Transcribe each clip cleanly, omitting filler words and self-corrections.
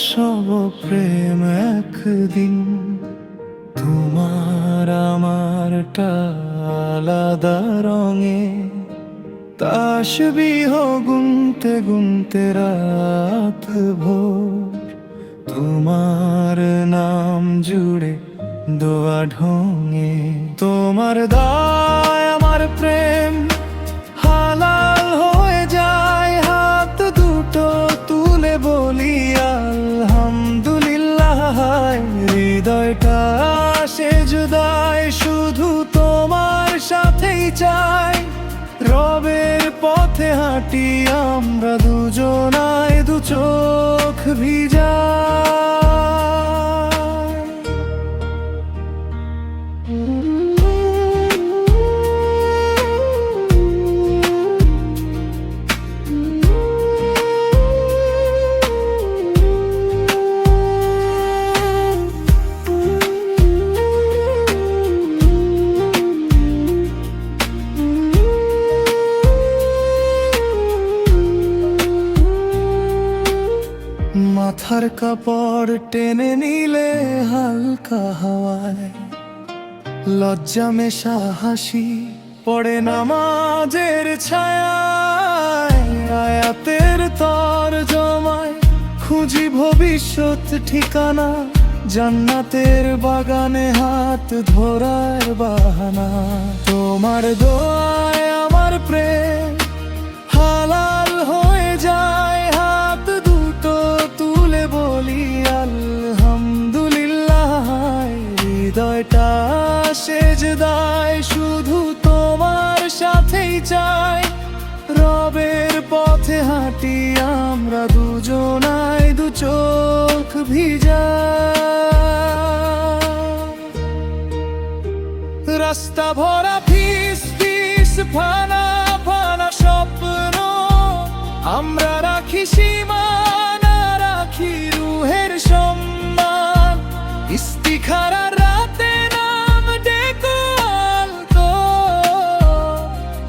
সব প্রেম একদিন তোমার আমারটা আলাদা রঙে তাসবিহ গুনতে গুনতে রাত ভোর তোমার নাম জুড়ে দোয়া ঢঙে তোমার দায় আমার প্রেম হালাল হয়ে যায় হাত দুটো তুলে বলি আলহামদুলিল্লাহ হৃদয়টা সে জুদাই শুধু তোমার সাথেই চাই রবের পথে হাঁটি আমরা দুজনায় দু চোখ ভিজা মাথার কাপড় টেনে নিলে হালকা হাওয়ায় লজ্জা মেশা হাসি পড়ে নামাজের ছায়ায় আয়াতের তরজমায় খুঁজি ভবিষ্যৎ ঠিকানা জান্নাতের বাগানে হাত ধরার বাহানা তোমার দোয়ায় আমার প্রেম হালাল হয়ে যায় হাত দুটো তুলে বলি আলহামদুলিল্লাহ হৃদয়টা সেজদায় শুধু তোমার সাথেই চাই রবের পথে হাঁটি আমরা দুজনায় দু চোখ ভিজা রাস্তা ভরা ফিস ফিস ফানা ফানা স্বপ্ন আমরা রাখি সীমানা রাখি রুহের সম্মান ইস্তিখারার রাতে নাম ডেকো আলতো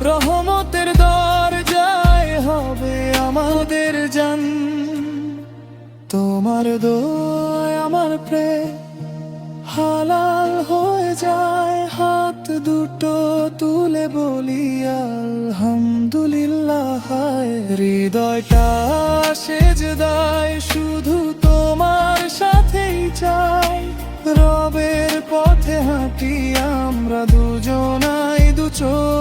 রহমতের দরজায় হবে আমাদের জান তোমার দোয় আমার প্রেম হালাল হয়ে যায় হাত দুটো তুলে বলি আলহামদুলিল্লাহ হৃদয়টা সেজদায় শুধু তোমার সাথেই চাই রবের পথে হাঁটি আমরা দুজনাই দু চোখ